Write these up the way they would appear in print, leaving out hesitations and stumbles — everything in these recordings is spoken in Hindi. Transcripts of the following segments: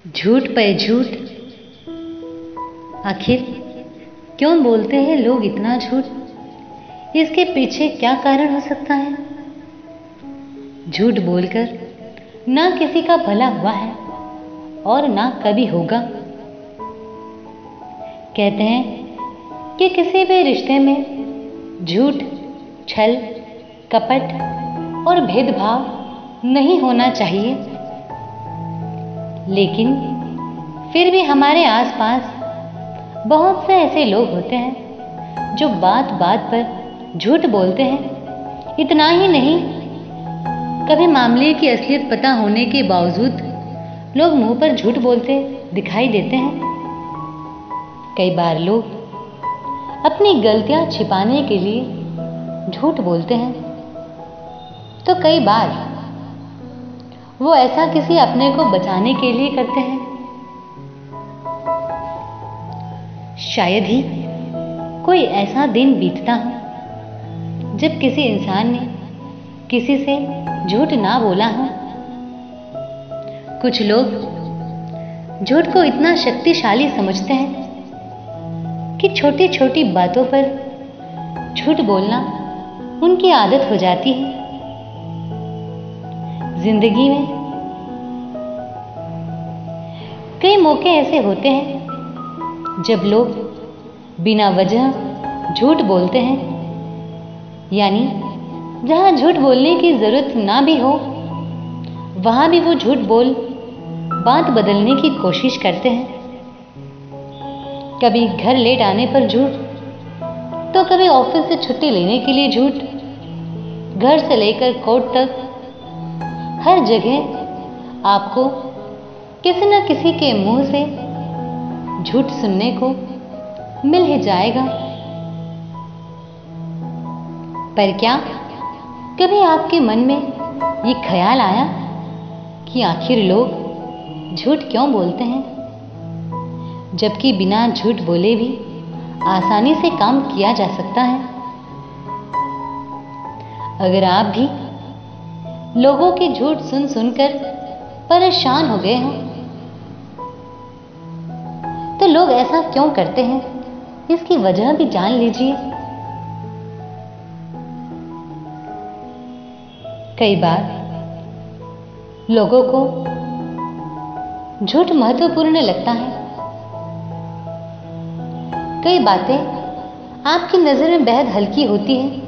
झूठ पे झूठ। आखिर क्यों बोलते हैं लोग इतना झूठ? इसके पीछे क्या कारण हो सकता है? झूठ बोलकर ना किसी का भला हुआ है और ना कभी होगा। कहते हैं कि किसी भी रिश्ते में झूठ, छल, कपट और भेदभाव नहीं होना चाहिए, लेकिन फिर भी हमारे आसपास बहुत से ऐसे लोग होते हैं जो बात बात पर झूठ बोलते हैं। इतना ही नहीं, कभी मामले की असलियत पता होने के बावजूद लोग मुंह पर झूठ बोलते दिखाई देते हैं। कई बार लोग अपनी गलतियां छिपाने के लिए झूठ बोलते हैं, तो कई बार वो ऐसा किसी अपने को बचाने के लिए करते हैं। शायद ही कोई ऐसा दिन बीतता हो जब किसी इंसान ने किसी से झूठ ना बोला हो। कुछ लोग झूठ को इतना शक्तिशाली समझते हैं कि छोटी छोटी बातों पर झूठ बोलना उनकी आदत हो जाती है। जिंदगी में कई मौके ऐसे होते हैं जब लोग बिना वजह झूठ बोलते हैं, यानी जहां झूठ बोलने की जरूरत ना भी हो वहां भी वो झूठ बोल बात बदलने की कोशिश करते हैं। कभी घर लेट आने पर झूठ, तो कभी ऑफिस से छुट्टी लेने के लिए झूठ। घर से लेकर कोर्ट तक हर जगह आपको किसी न किसी के मुंह से झूठ सुनने को मिल ही जाएगा। पर क्या कभी आपके मन में ये ख्याल आया कि आखिर लोग झूठ क्यों बोलते हैं, जबकि बिना झूठ बोले भी आसानी से काम किया जा सकता है? अगर आप भी लोगों के झूठ सुन सुनकर परेशान हो गए हों, तो लोग ऐसा क्यों करते हैं, इसकी वजह भी जान लीजिए। कई बार लोगों को झूठ महत्वपूर्ण लगता है। कई बातें आपकी नजर में बेहद हल्की होती हैं,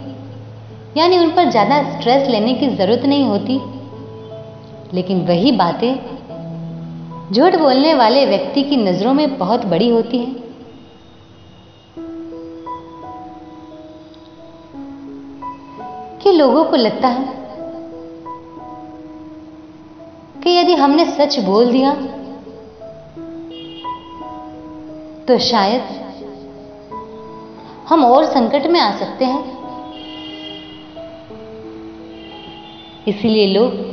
यानी उन पर ज्यादा स्ट्रेस लेने की जरूरत नहीं होती, लेकिन वही बातें झूठ बोलने वाले व्यक्ति की नजरों में बहुत बड़ी होती हैं। कि लोगों को लगता है कि यदि हमने सच बोल दिया तो शायद हम और संकट में आ सकते हैं। इसीलिए लोग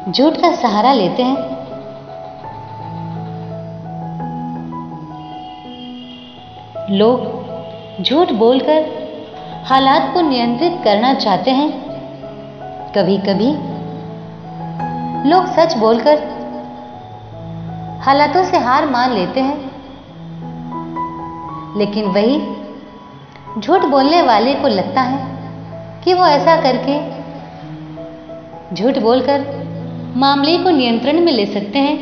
झूठ का सहारा लेते हैं। लोग झूठ बोलकर हालात को नियंत्रित करना चाहते हैं। कभी कभी लोग सच बोलकर हालातों से हार मान लेते हैं, लेकिन वही झूठ बोलने वाले को लगता है कि वो ऐसा करके, झूठ बोलकर मामले को नियंत्रण में ले सकते हैं।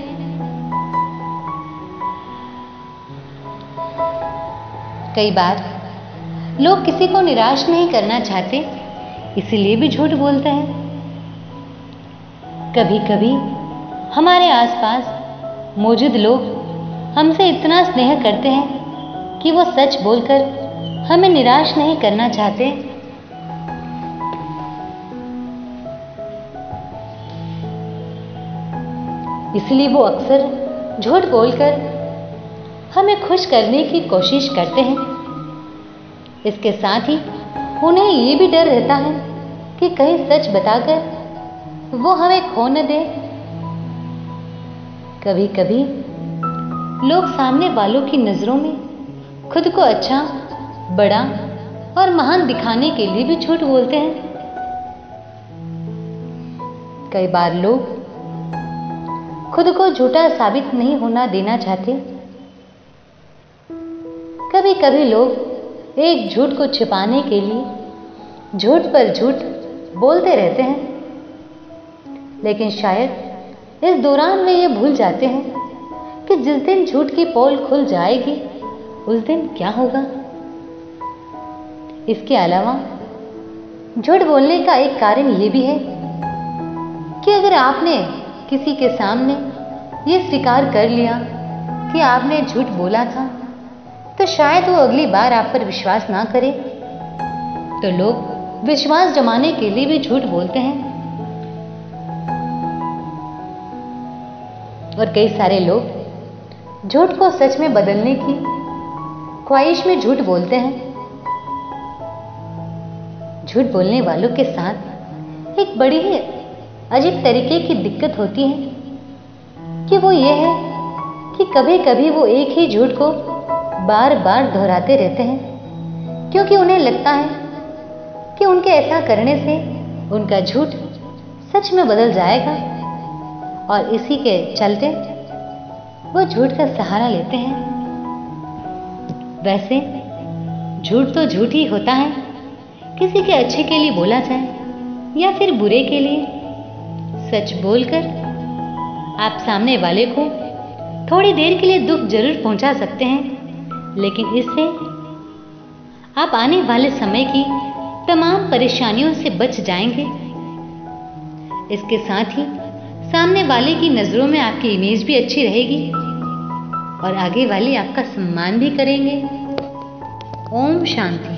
कई बार लोग किसी को निराश नहीं करना चाहते, इसीलिए भी झूठ बोलते हैं। कभी कभी हमारे आसपास मौजूद लोग हमसे इतना स्नेह करते हैं कि वो सच बोलकर हमें निराश नहीं करना चाहते। इसलिए वो अक्सर झूठ बोलकर हमें खुश करने की कोशिश करते हैं। इसके साथ ही उन्हें ये भी डर रहता है कि कहीं सच बताकर वो हमें खो न दे। कभी कभी लोग सामने वालों की नजरों में खुद को अच्छा, बड़ा और महान दिखाने के लिए भी झूठ बोलते हैं। कई बार लोग खुद को झूठा साबित नहीं होना देना चाहते। कभी कभी लोग एक झूठ को छिपाने के लिए झूठ पर झूठ बोलते रहते हैं, लेकिन शायद इस दौरान वे ये भूल जाते हैं कि जिस दिन झूठ की पोल खुल जाएगी उस दिन क्या होगा। इसके अलावा झूठ बोलने का एक कारण ये भी है कि अगर आपने किसी के सामने ये स्वीकार कर लिया कि आपने झूठ बोला था, तो शायद वो अगली बार आप पर विश्वास ना करे। तो लोग विश्वास जमाने के लिए भी झूठ बोलते हैं। और कई सारे लोग झूठ को सच में बदलने की ख्वाहिश में झूठ बोलते हैं। झूठ बोलने वालों के साथ एक बड़ी ही अजीब तरीके की दिक्कत होती है कि वो ये है कि कभी कभी वो एक ही झूठ को बार बार दोहराते रहते हैं, क्योंकि उन्हें लगता है कि उनके ऐसा करने से उनका झूठ सच में बदल जाएगा, और इसी के चलते वो झूठ का सहारा लेते हैं। वैसे झूठ तो झूठ ही होता है, किसी के अच्छे के लिए बोला जाए या फिर बुरे के लिए। सच बोलकर आप सामने वाले को थोड़ी देर के लिए दुख जरूर पहुंचा सकते हैं, लेकिन इससे आप आने वाले समय की तमाम परेशानियों से बच जाएंगे। इसके साथ ही सामने वाले की नजरों में आपकी इमेज भी अच्छी रहेगी और आगे वाले आपका सम्मान भी करेंगे। ओम शांति।